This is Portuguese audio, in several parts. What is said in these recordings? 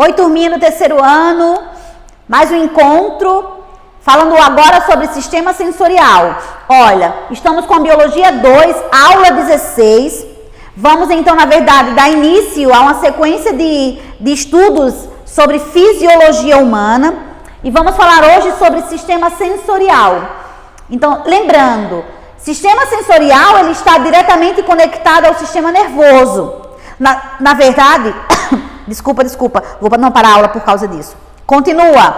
Oi, turminha do terceiro ano, mais um encontro, falando agora sobre sistema sensorial. Olha, estamos com a Biologia 2, aula 16. Vamos então, na verdade, dar início a uma sequência de estudos sobre fisiologia humana e vamos falar hoje sobre sistema sensorial. Então, lembrando, sistema sensorial ele está diretamente conectado ao sistema nervoso. Na verdade, desculpa, vou não parar a aula por causa disso. Continua.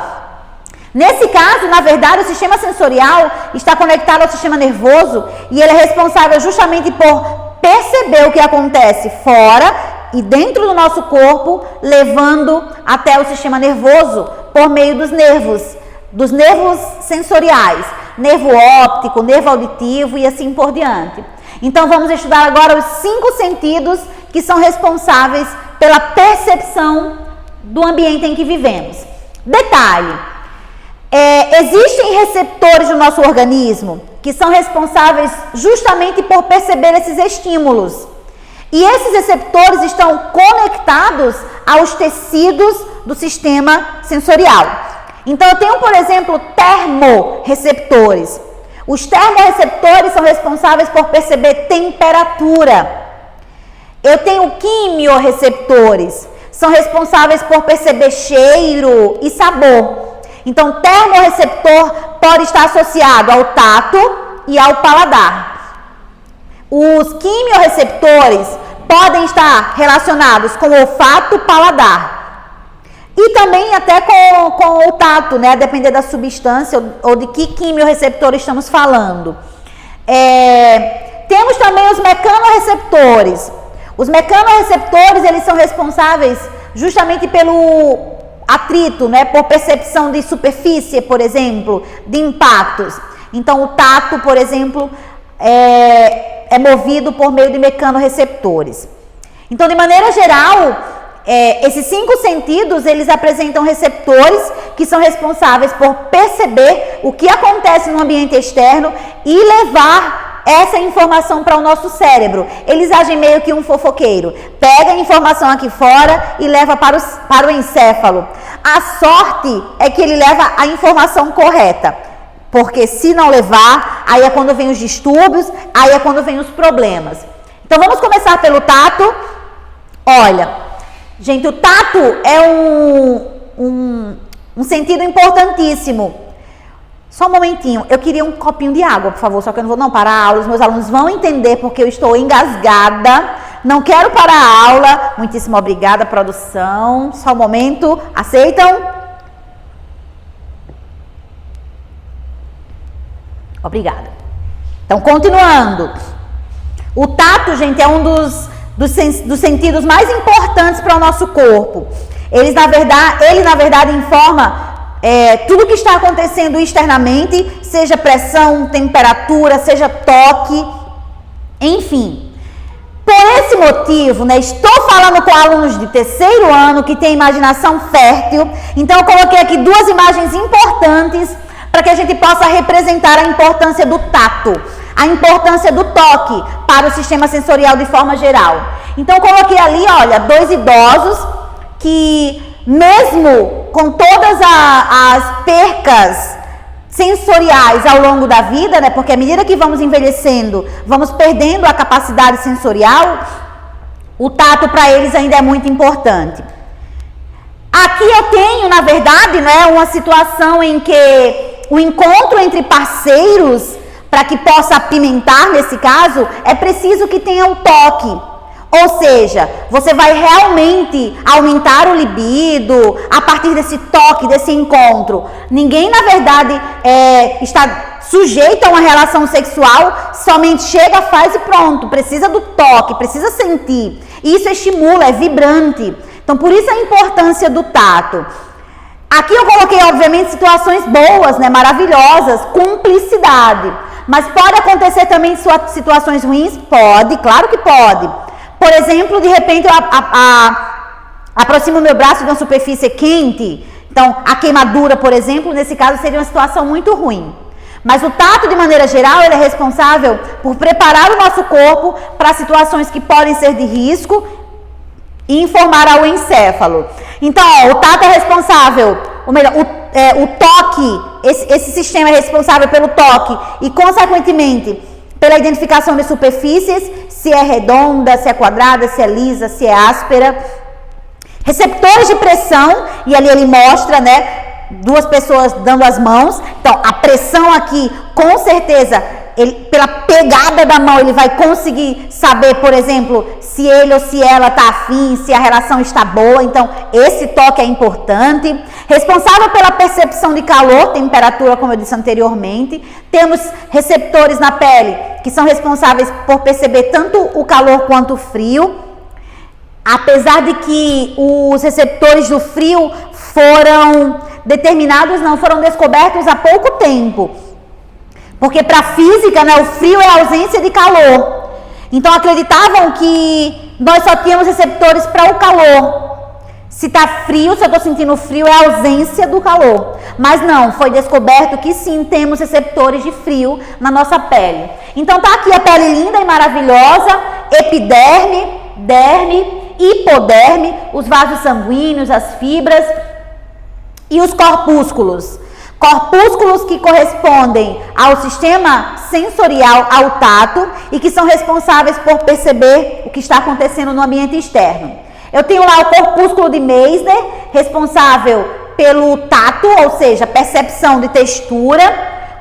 Nesse caso, na verdade, o sistema sensorial está conectado ao sistema nervoso e ele é responsável justamente por perceber o que acontece fora e dentro do nosso corpo, levando até o sistema nervoso por meio dos nervos sensoriais, nervo óptico, nervo auditivo e assim por diante. Então, vamos estudar agora os 5 sentidos que são responsáveis pela percepção do ambiente em que vivemos. Detalhe, existem receptores no nosso organismo que são responsáveis justamente por perceber esses estímulos. E esses receptores estão conectados aos tecidos do sistema sensorial. Então, eu tenho, por exemplo, termorreceptores. Os termorreceptores são responsáveis por perceber temperatura. Eu tenho quimiorreceptores, são responsáveis por perceber cheiro e sabor. Então, termorreceptor pode estar associado ao tato e ao paladar. Os quimiorreceptores podem estar relacionados com o olfato e paladar. E também até com o tato, né? A depender da substância ou de que quimiorreceptor estamos falando. Temos também os mecanorreceptores. Os mecanorreceptores, eles são responsáveis justamente pelo atrito, né? Por percepção de superfície, por exemplo, de impactos. Então, o tato, por exemplo, é movido por meio de mecanorreceptores. Então, de maneira geral, esses 5 sentidos, eles apresentam receptores que são responsáveis por perceber o que acontece no ambiente externo e levar essa informação para o nosso cérebro. Eles agem meio que um fofoqueiro. Pega a informação aqui fora e leva para o encéfalo. A sorte é que ele leva a informação correta. Porque se não levar, aí é quando vem os distúrbios, aí é quando vem os problemas. Então vamos começar pelo tato. Olha, gente, o tato é um sentido importantíssimo. Só um momentinho, eu queria um copinho de água, por favor, só que eu não vou parar a aula, os meus alunos vão entender porque eu estou engasgada, não quero parar a aula. Muitíssimo obrigada, produção. Só um momento, aceitam? Obrigada. Então, continuando. O tato, gente, é um dos sentidos mais importantes para o nosso corpo. Ele, na verdade, informa tudo que está acontecendo externamente, seja pressão, temperatura, seja toque, enfim. Por esse motivo, né, estou falando com alunos de terceiro ano que têm imaginação fértil, então eu coloquei aqui 2 imagens importantes para que a gente possa representar a importância do tato, a importância do toque para o sistema sensorial de forma geral. Então eu coloquei ali, olha, 2 idosos que mesmo com todas as percas sensoriais ao longo da vida, né? Porque à medida que vamos envelhecendo, vamos perdendo a capacidade sensorial, o tato para eles ainda é muito importante. Aqui eu tenho, na verdade, né, uma situação em que o encontro entre parceiros, para que possa apimentar nesse caso, é preciso que tenha o toque. Ou seja, você vai realmente aumentar o libido a partir desse toque, desse encontro. Ninguém, na verdade, está sujeito a uma relação sexual, somente chega, faz e pronto. Precisa do toque, precisa sentir. Isso estimula, é vibrante. Então, por isso a importância do tato. Aqui eu coloquei, obviamente, situações boas, né, maravilhosas, cumplicidade. Mas pode acontecer também situações ruins? Pode, claro que pode. Por exemplo, de repente eu aproximo o meu braço de uma superfície quente. Então, a queimadura, por exemplo, nesse caso seria uma situação muito ruim. Mas o tato, de maneira geral, ele é responsável por preparar o nosso corpo para situações que podem ser de risco e informar ao encéfalo. Então, ó, o tato é responsável, ou melhor, o toque, esse sistema é responsável pelo toque e, consequentemente, pela identificação de superfícies, se é redonda, se é quadrada, se é lisa, se é áspera. Receptores de pressão, e ali ele mostra, né, duas pessoas dando as mãos. Então, a pressão aqui, com certeza, pela pegada da mão, ele vai conseguir saber, por exemplo, se ele ou se ela está afim, se a relação está boa. Então, esse toque é importante. Responsável pela percepção de calor, temperatura, como eu disse anteriormente. Temos receptores na pele, que são responsáveis por perceber tanto o calor quanto o frio. Apesar de que os receptores do frio foram descobertos há pouco tempo. Porque para a física, né, o frio é a ausência de calor. Então acreditavam que nós só tínhamos receptores para o calor. Se está frio, se eu estou sentindo frio, é a ausência do calor. Mas não, foi descoberto que sim, temos receptores de frio na nossa pele. Então tá aqui a pele linda e maravilhosa, epiderme, derme, hipoderme, os vasos sanguíneos, as fibras e os corpúsculos. Corpúsculos que correspondem ao sistema sensorial, ao tato, e que são responsáveis por perceber o que está acontecendo no ambiente externo. Eu tenho lá o corpúsculo de Meissner, responsável pelo tato, ou seja, percepção de textura.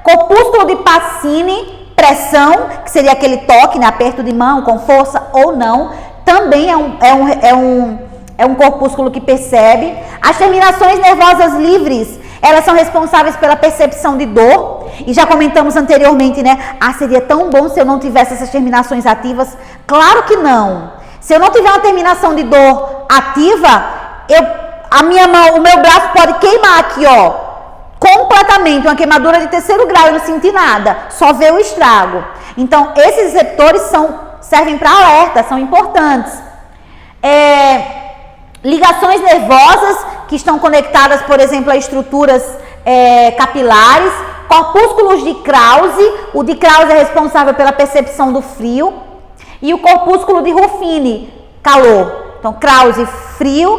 Corpúsculo de Pacini, pressão, que seria aquele toque, né, aperto de mão com força ou não, também é um corpúsculo que percebe. As terminações nervosas livres, elas são responsáveis pela percepção de dor. E já comentamos anteriormente, né? Seria tão bom se eu não tivesse essas terminações ativas. Claro que não. Se eu não tiver uma terminação de dor ativa, a minha mão, o meu braço pode queimar aqui, ó, completamente, uma queimadura de 3º grau, eu não senti nada, só ver o estrago. Então, esses receptores servem para alerta, são importantes. Ligações nervosas que estão conectadas, por exemplo, a estruturas capilares. Corpúsculos de Krause. O de Krause é responsável pela percepção do frio. E o corpúsculo de Ruffini, calor. Então, Krause, frio,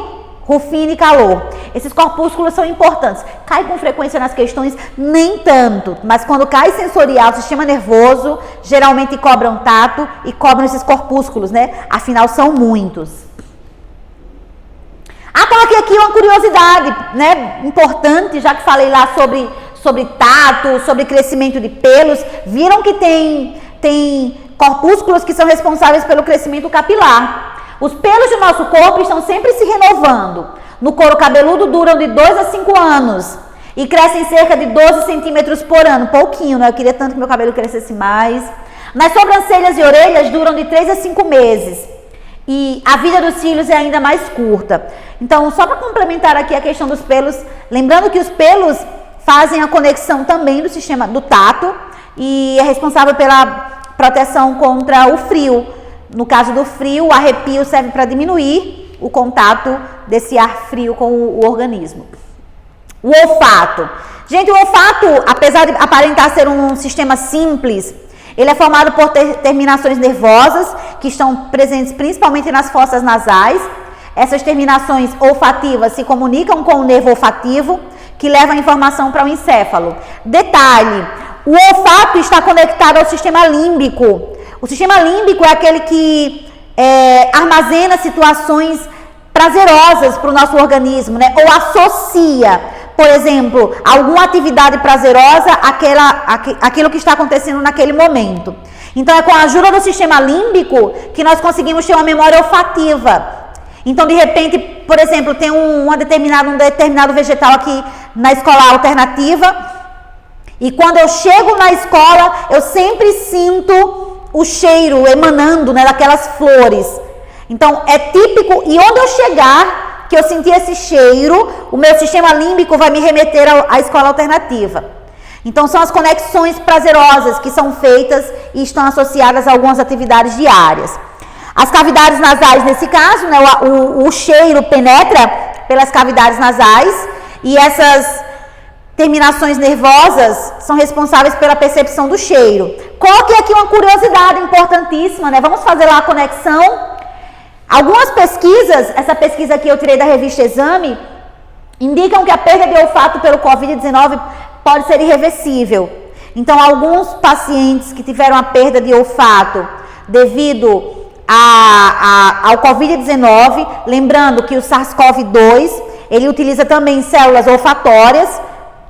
Ruffini, calor. Esses corpúsculos são importantes. Cai com frequência nas questões? Nem tanto. Mas quando cai sensorial, sistema nervoso, geralmente cobram tato e cobram esses corpúsculos, né? Afinal, são muitos. Coloquei aqui uma curiosidade, né, importante, já que falei lá sobre tato, sobre crescimento de pelos. Viram que tem corpúsculos que são responsáveis pelo crescimento capilar. Os pelos do nosso corpo estão sempre se renovando. No couro cabeludo duram de 2 a 5 anos e crescem cerca de 12 centímetros por ano. Pouquinho, né? Eu queria tanto que meu cabelo crescesse mais. Nas sobrancelhas e orelhas duram de 3 a 5 meses. E a vida dos cílios é ainda mais curta. Então, só para complementar aqui a questão dos pelos, lembrando que os pelos fazem a conexão também do sistema do tato e é responsável pela proteção contra o frio. No caso do frio, o arrepio serve para diminuir o contato desse ar frio com o organismo. O olfato. Gente, o olfato, apesar de aparentar ser um sistema simples, ele é formado por terminações nervosas que estão presentes principalmente nas fossas nasais. Essas terminações olfativas se comunicam com o nervo olfativo, que leva a informação para o encéfalo. Detalhe, o olfato está conectado ao sistema límbico. O sistema límbico é aquele que armazena situações prazerosas para o nosso organismo, né? Ou associa, por exemplo, alguma atividade prazerosa àquilo que está acontecendo naquele momento. Então, é com a ajuda do sistema límbico que nós conseguimos ter uma memória olfativa. Então, de repente, por exemplo, tem um determinado vegetal aqui na escola alternativa, e quando eu chego na escola, eu sempre sinto o cheiro emanando, né, daquelas flores. Então, é típico, e onde eu chegar, que eu sentir esse cheiro, o meu sistema límbico vai me remeter à escola alternativa. Então, são as conexões prazerosas que são feitas e estão associadas a algumas atividades diárias. As cavidades nasais, nesse caso, né, o cheiro penetra pelas cavidades nasais e essas terminações nervosas são responsáveis pela percepção do cheiro. Coloquei aqui uma curiosidade importantíssima, né? Vamos fazer lá a conexão. Algumas pesquisas, essa pesquisa aqui eu tirei da revista Exame, indicam que a perda de olfato pelo Covid-19 pode ser irreversível. Então, alguns pacientes que tiveram a perda de olfato devido ao Covid-19, lembrando que o SARS-CoV-2, ele utiliza também células olfatórias,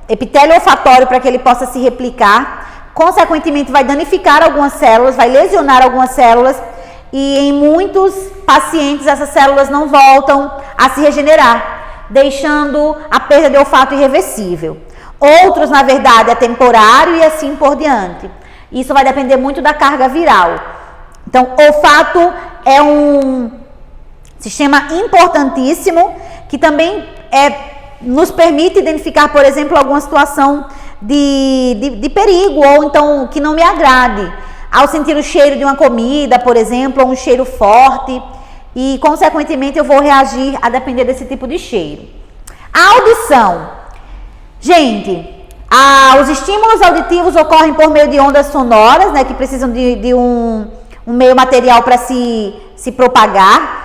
epitélio olfatório para que ele possa se replicar, consequentemente vai danificar algumas células, vai lesionar algumas células e em muitos pacientes essas células não voltam a se regenerar, deixando a perda de olfato irreversível. Outros, na verdade, é temporário e assim por diante. Isso vai depender muito da carga viral. Então, olfato é um sistema importantíssimo que também nos permite identificar, por exemplo, alguma situação de perigo ou então que não me agrade. Ao sentir o cheiro de uma comida, por exemplo, ou um cheiro forte e, consequentemente, eu vou reagir a depender desse tipo de cheiro. A audição. Gente, os estímulos auditivos ocorrem por meio de ondas sonoras, né, que precisam de um meio material para se propagar.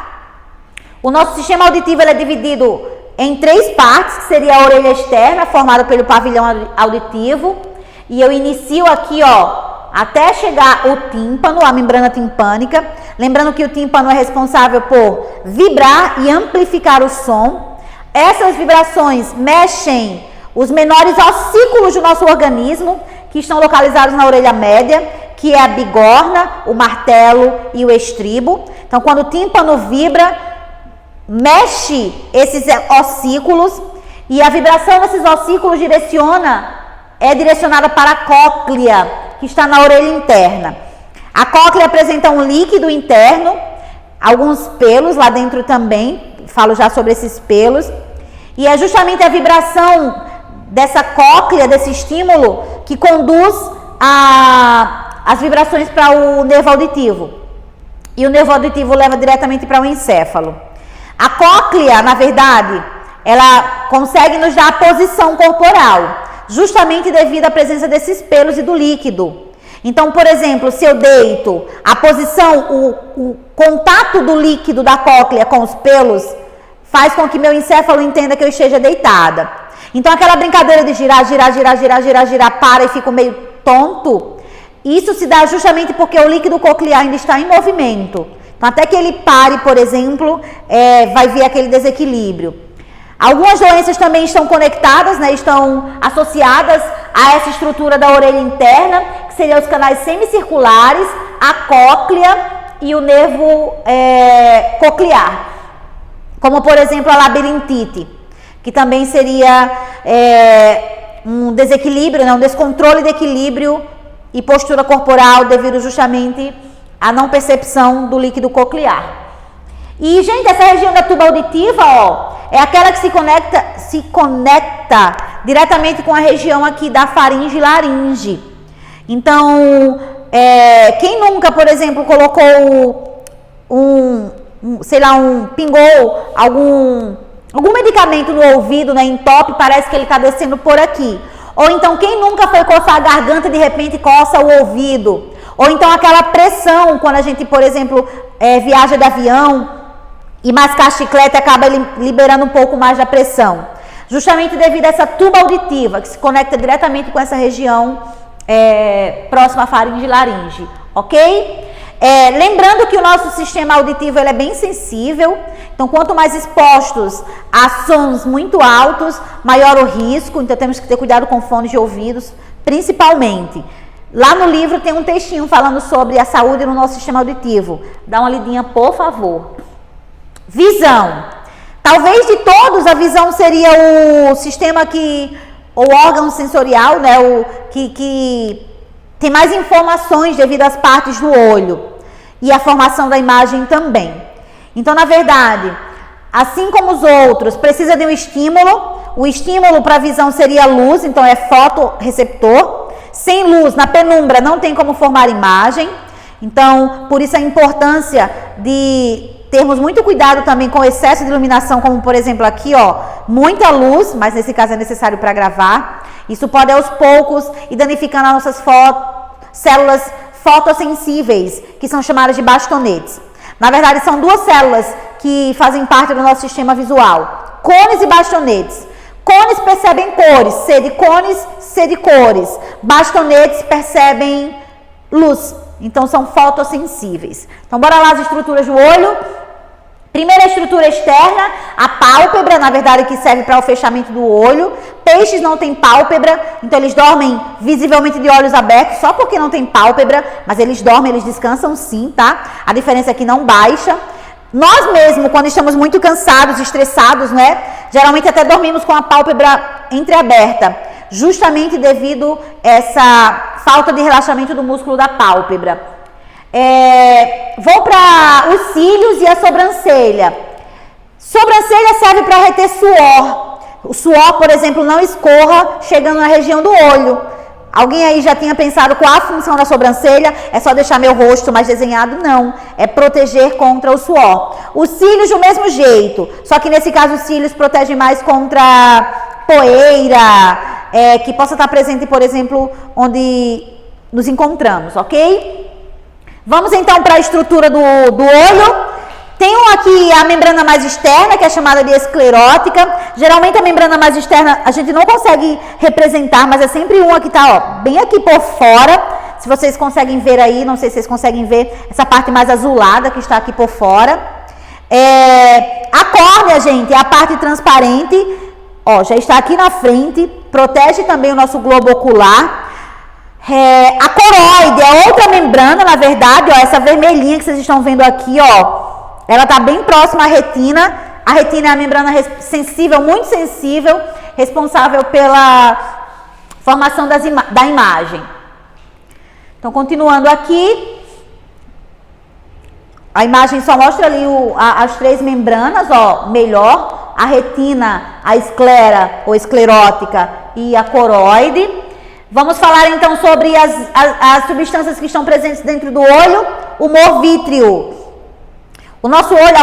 O nosso sistema auditivo ele é dividido em 3 partes, que seria a orelha externa, formada pelo pavilhão auditivo. E eu inicio aqui, até chegar o tímpano, a membrana timpânica. Lembrando que o tímpano é responsável por vibrar e amplificar o som. Essas vibrações mexem os menores ossículos do nosso organismo, que estão localizados na orelha média, que é a bigorna, o martelo e o estribo. Então, quando o tímpano vibra, mexe esses ossículos e a vibração desses ossículos é direcionada para a cóclea, que está na orelha interna. A cóclea apresenta um líquido interno, alguns pelos lá dentro também, falo já sobre esses pelos, e é justamente a vibração dessa cóclea, desse estímulo, que conduz as vibrações para o nervo auditivo. E o nervo auditivo leva diretamente para o encéfalo. A cóclea, na verdade, ela consegue nos dar a posição corporal, justamente devido à presença desses pelos e do líquido. Então, por exemplo, se eu deito, a posição, o contato do líquido da cóclea com os pelos faz com que meu encéfalo entenda que eu esteja deitada. Então, aquela brincadeira de girar, para e fico meio tonto, isso se dá justamente porque o líquido coclear ainda está em movimento. Então, até que ele pare, por exemplo, vai vir aquele desequilíbrio. Algumas doenças também estão conectadas, né, estão associadas a essa estrutura da orelha interna, que seriam os canais semicirculares, a cóclea e o nervo coclear. Como, por exemplo, a labirintite, que também seria um desequilíbrio, né, um descontrole de equilíbrio e postura corporal devido justamente à não percepção do líquido coclear. E, gente, essa região da tuba auditiva, é aquela que se conecta diretamente com a região aqui da faringe e laringe. Então, quem nunca, por exemplo, colocou pingou algum medicamento no ouvido, né, entope, parece que ele está descendo por aqui. Ou então, quem nunca foi coçar a garganta e de repente coça o ouvido. Ou então aquela pressão, quando a gente, por exemplo, viaja de avião e mascar chiclete, acaba liberando um pouco mais da pressão. Justamente devido a essa tuba auditiva, que se conecta diretamente com essa região próxima à faringe e laringe, ok? Lembrando que o nosso sistema auditivo ele é bem sensível, então quanto mais expostos a sons muito altos, maior o risco, então temos que ter cuidado com fones de ouvidos, principalmente. Lá no livro tem um textinho falando sobre a saúde no nosso sistema auditivo, dá uma lidinha, por favor. Visão. Talvez de todos a visão seria o sistema o órgão sensorial, né, que tem mais informações devido às partes do olho e a formação da imagem também. Então, na verdade, assim como os outros, precisa de um estímulo. O estímulo para a visão seria a luz, então é fotorreceptor. Sem luz, na penumbra, não tem como formar imagem. Então, por isso a importância de termos muito cuidado também com o excesso de iluminação, como por exemplo aqui, muita luz, mas nesse caso é necessário para gravar. Isso pode aos poucos ir danificando as nossas células fotossensíveis, que são chamadas de bastonetes. Na verdade, são duas células que fazem parte do nosso sistema visual, cones e bastonetes. Cones percebem cores, C de cones, C de cores. Bastonetes percebem luz, então são fotossensíveis. Então, bora lá as estruturas do olho. Primeira estrutura externa, a pálpebra, na verdade, que serve para o fechamento do olho. Peixes não têm pálpebra, então eles dormem visivelmente de olhos abertos, só porque não tem pálpebra, mas eles dormem, eles descansam sim, tá? A diferença é que não baixa. Nós mesmos, quando estamos muito cansados, estressados, né? Geralmente até dormimos com a pálpebra entreaberta, justamente devido a essa falta de relaxamento do músculo da pálpebra. Vou para os cílios e a sobrancelha. Sobrancelha serve para reter suor. O suor, por exemplo, não escorra chegando na região do olho. Alguém aí já tinha pensado qual a função da sobrancelha? É só deixar meu rosto mais desenhado? Não. É proteger contra o suor. Os cílios do mesmo jeito. Só que nesse caso os cílios protegem mais contra poeira, que possa estar presente, por exemplo, onde nos encontramos, ok? Vamos então para a estrutura do olho. Tem aqui a membrana mais externa, que é chamada de esclerótica. Geralmente a membrana mais externa a gente não consegue representar, mas é sempre uma que está bem aqui por fora. Se vocês conseguem ver aí, não sei se vocês conseguem ver essa parte mais azulada que está aqui por fora. A córnea, gente, é a parte transparente. Já está aqui na frente, protege também o nosso globo ocular. A coroide é outra membrana, na verdade, essa vermelhinha que vocês estão vendo aqui, ela está bem próxima à retina. A retina é a membrana sensível, muito sensível, responsável pela formação da imagem. Então, continuando aqui, a imagem só mostra ali as três membranas, melhor, a retina, a esclera ou esclerótica e a coroide. Vamos falar então sobre as substâncias que estão presentes dentro do olho. Humor vítreo. O nosso olho,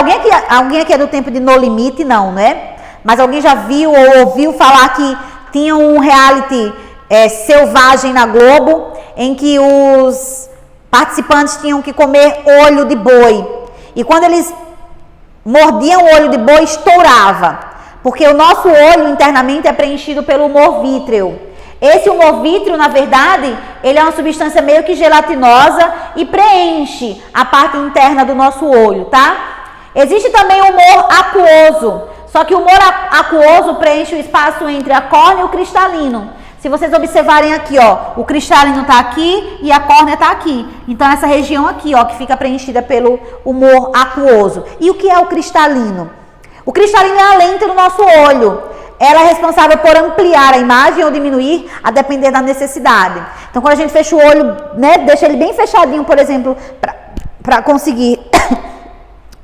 alguém aqui é do tempo de No Limite? Não, né? Mas alguém já viu ou ouviu falar que tinha um reality selvagem na Globo, em que os participantes tinham que comer olho de boi. E quando eles mordiam o olho de boi, estourava. Porque o nosso olho internamente é preenchido pelo humor vítreo. Esse humor vítreo, na verdade, ele é uma substância meio que gelatinosa e preenche a parte interna do nosso olho, tá? Existe também o humor aquoso, só que o humor aquoso preenche o espaço entre a córnea e o cristalino. Se vocês observarem aqui, o cristalino está aqui e a córnea está aqui. Então, essa região aqui, que fica preenchida pelo humor aquoso. E o que é o cristalino? O cristalino é a lente do nosso olho. Ela é responsável por ampliar a imagem ou diminuir, a depender da necessidade. Então, quando a gente fecha o olho, né, deixa ele bem fechadinho, por exemplo, para conseguir...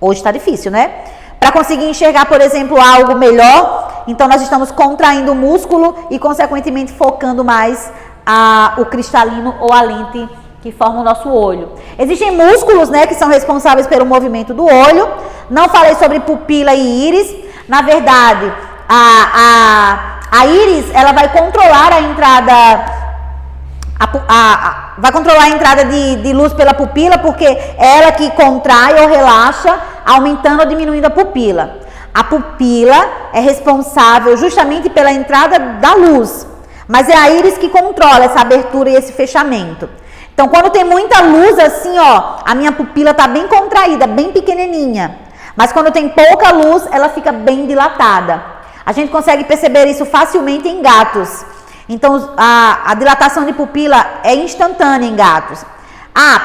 Hoje está difícil, né? Para conseguir enxergar, por exemplo, algo melhor, então nós estamos contraindo o músculo e, consequentemente, focando mais o cristalino ou a lente que forma o nosso olho. Existem músculos, né, que são responsáveis pelo movimento do olho. Não falei sobre pupila e íris. Na verdade... A íris, ela vai controlar a entrada, vai controlar a entrada de luz pela pupila, porque é ela que contrai ou relaxa, aumentando ou diminuindo a pupila. A pupila é responsável justamente pela entrada da luz, mas é a íris que controla essa abertura e esse fechamento. Então, quando tem muita luz assim, a minha pupila está bem contraída, bem pequenininha, mas quando tem pouca luz, ela fica bem dilatada. A gente consegue perceber isso facilmente em gatos. Então, a dilatação de pupila é instantânea em gatos.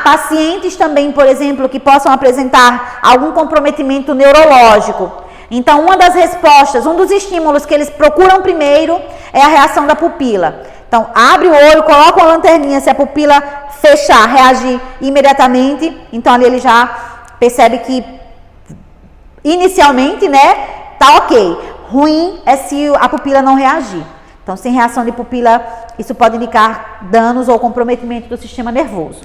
Pacientes também, por exemplo, que possam apresentar algum comprometimento neurológico. Então, uma das respostas, um dos estímulos que eles procuram primeiro é a reação da pupila. Então, abre o olho, coloca uma lanterninha, se a pupila fechar, reagir imediatamente. Então, ali ele já percebe que, inicialmente, né, tá ok. Ruim é se a pupila não reagir. Então, sem reação de pupila, isso pode indicar danos ou comprometimento do sistema nervoso.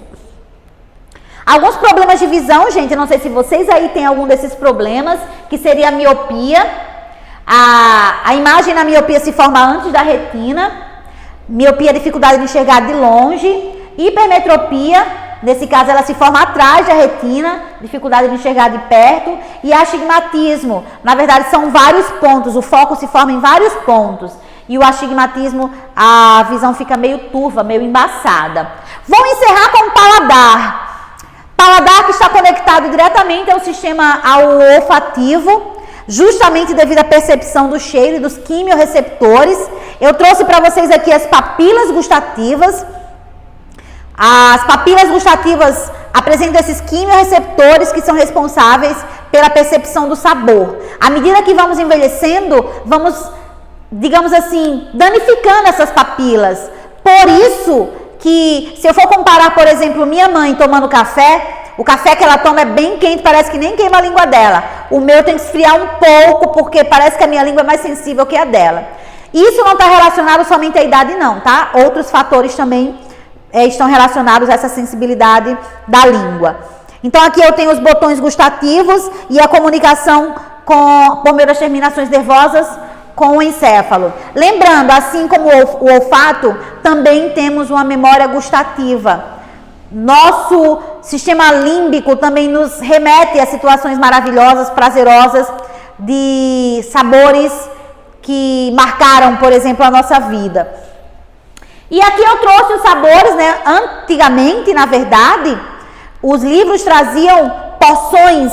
Alguns problemas de visão, gente, eu não sei se vocês aí têm algum desses problemas, que seria a miopia. A imagem na miopia se forma antes da retina. Miopia, dificuldade de enxergar de longe. Hipermetropia, nesse caso ela se forma atrás da retina, dificuldade de enxergar de perto, e astigmatismo, na verdade são vários pontos, o foco se forma em vários pontos, e o astigmatismo, a visão fica meio turva, meio embaçada. Vou encerrar com o paladar. Paladar que está conectado diretamente ao sistema olfativo, justamente devido à percepção do cheiro e dos quimiorreceptores. Eu trouxe para vocês aqui as papilas gustativas. As papilas gustativas apresentam esses quimiorreceptores que são responsáveis pela percepção do sabor. À medida que vamos envelhecendo, vamos, digamos assim, danificando essas papilas. Por isso que, se eu for comparar, por exemplo, minha mãe tomando café, o café que ela toma é bem quente, parece que nem queima a língua dela. O meu tem que esfriar um pouco, porque parece que a minha língua é mais sensível que a dela. Isso não está relacionado somente à idade não, tá? Outros fatores também estão relacionados a essa sensibilidade da língua. Então aqui eu tenho os botões gustativos e a comunicação por meio das terminações nervosas com o encéfalo. Lembrando, assim como o olfato, também temos uma memória gustativa. Nosso sistema límbico também nos remete a situações maravilhosas, prazerosas, de sabores que marcaram, por exemplo, a nossa vida. E aqui eu trouxe os sabores, né? Antigamente, na verdade, os livros traziam porções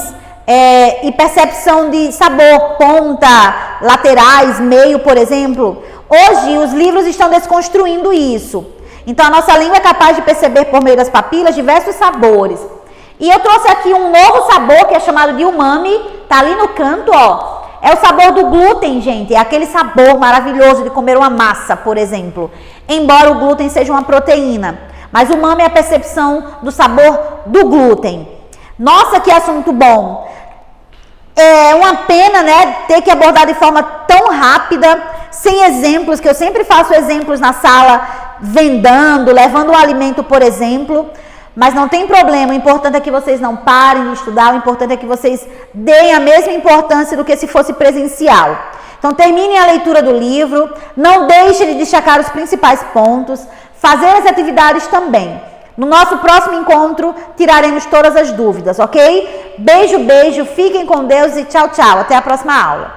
e percepção de sabor, ponta, laterais, meio, por exemplo. Hoje, os livros estão desconstruindo isso. Então, a nossa língua é capaz de perceber por meio das papilas diversos sabores. E eu trouxe aqui um novo sabor que é chamado de umami, tá ali no canto, ó. É o sabor do glúten, gente. É aquele sabor maravilhoso de comer uma massa, por exemplo. Embora o glúten seja uma proteína. Mas o umami é a percepção do sabor do glúten. Nossa, que assunto bom. É uma pena, né, ter que abordar de forma tão rápida, sem exemplos, que eu sempre faço exemplos na sala, vendando, levando um alimento, por exemplo, mas não tem problema, o importante é que vocês não parem de estudar, o importante é que vocês deem a mesma importância do que se fosse presencial. Então terminem a leitura do livro, não deixem de destacar os principais pontos, fazer as atividades também. No nosso próximo encontro, tiraremos todas as dúvidas, ok? Beijo, beijo, fiquem com Deus e tchau, tchau. Até a próxima aula.